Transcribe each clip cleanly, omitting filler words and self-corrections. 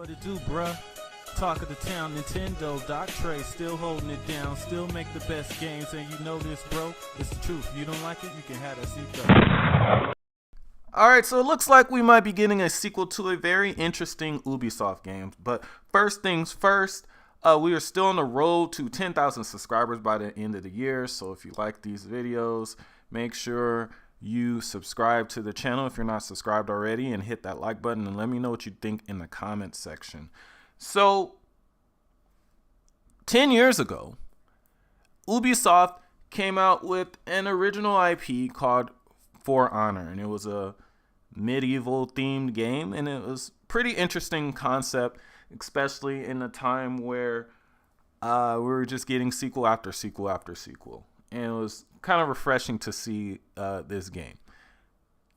What it do, bruh? Talk of the town, Nintendo, Doc Trey, still holding it down, still make the best games, and you know this, bro. It's the truth. If you don't like it, you can have that seatbelt. Alright, so it looks like we might be getting a sequel to a very interesting Ubisoft game. But first things first, we are still on the road to 10,000 subscribers by the end of the year. So if you like these videos, make sure you subscribe to the channel if you're not subscribed already, and hit that like button and let me know what you think in the comments section. So 10 years ago, Ubisoft came out with an original IP called For Honor, and it was a medieval themed game, and it was pretty interesting concept, especially in a time where we were just getting sequel after sequel after sequel, and it was kind of refreshing to see this game.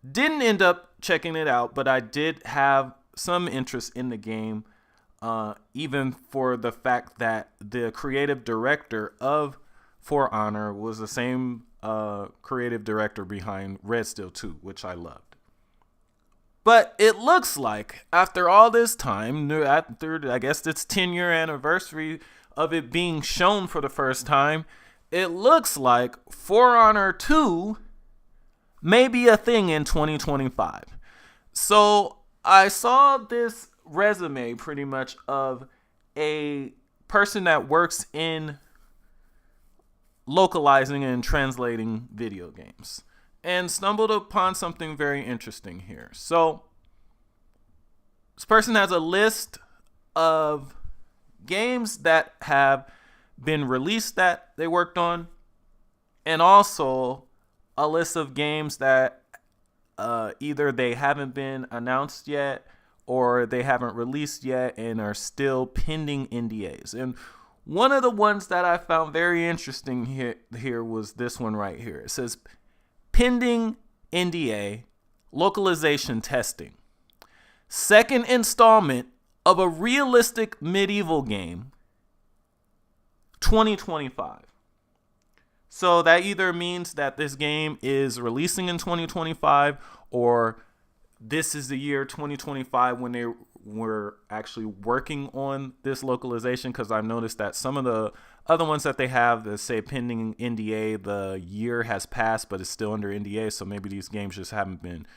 Didn't end up checking it out, but I did have some interest in the game, even for the fact that the creative director of For Honor was the same creative director behind Red Steel 2, which I loved. But it looks like after all this time, after I guess its 10-year anniversary of it being shown for the first time, it looks like For Honor 2 may be a thing in 2025. So I saw this resume pretty much of a person that works in localizing and translating video games, and stumbled upon something very interesting here. So this person has a list of games that have been released that they worked on, and also a list of games that either they haven't been announced yet or they haven't released yet and are still pending NDAs. And one of the ones that I found very interesting here was this one right here. It says pending NDA localization testing. Second installment of a realistic medieval game, 2025. So that either means that this game is releasing in 2025, or this is the year 2025 when they were actually working on this localization, because I've noticed that some of the other ones that they have that say pending NDA, the year has passed but it's still under NDA, so maybe these games just haven't been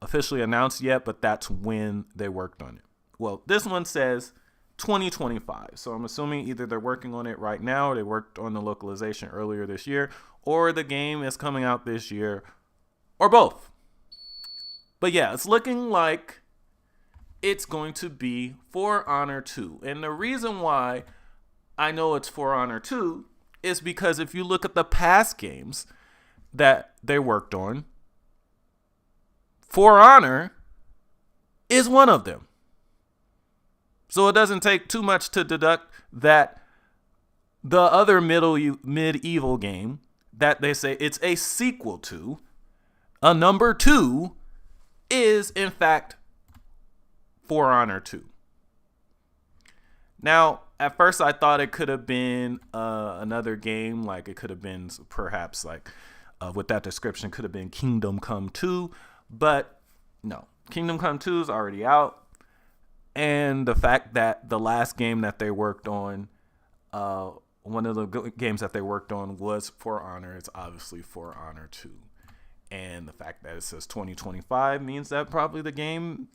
officially announced yet, but that's when they worked on it. Well, this one says 2025, so I'm assuming either they're working on it right now, or they worked on the localization earlier this year, or the game is coming out this year, or both. But yeah, it's looking like it's going to be For Honor 2. And the reason why I know it's For Honor 2 is because if you look at the past games that they worked on, For Honor is one of them. So it doesn't take too much to deduct that the other medieval game that they say it's a sequel to, a number 2, is in fact For Honor 2. Now, at first I thought it could have been another game, like it could have been perhaps like with that description could have been Kingdom Come 2, but no, Kingdom Come 2 is already out. And the fact that the last game that they worked on, one of the games that they worked on was For Honor, it's obviously For Honor 2. And the fact that it says 2025 means that probably the game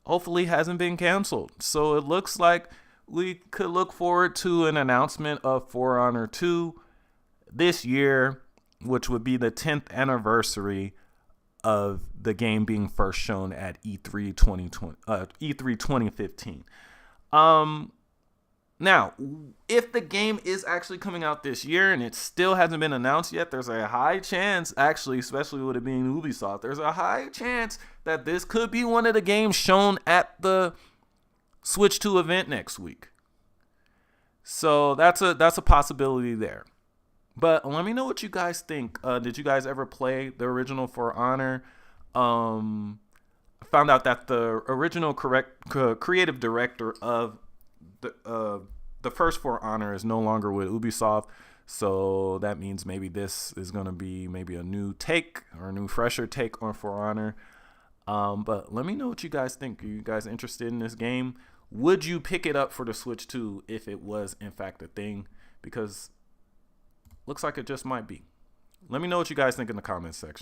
hopefully hasn't been canceled. So it looks like we could look forward to an announcement of For Honor 2 this year, which would be the 10th anniversary of the game being first shown at E3 2015. Now, if the game is actually coming out this year and it still hasn't been announced yet, there's a high chance, actually, especially with it being Ubisoft, there's a high chance that this could be one of the games shown at the Switch 2 event next week. So that's a possibility there. But let me know what you guys think. Did you guys ever play the original For Honor? I found out that the original creative director of the first For Honor is no longer with Ubisoft. So that means maybe this is going to be maybe a new take or a new fresher take on For Honor. But let me know what you guys think. Are you guys interested in this game? Would you pick it up for the Switch 2 if it was in fact a thing? Because looks like it just might be. Let me know what you guys think in the comments section.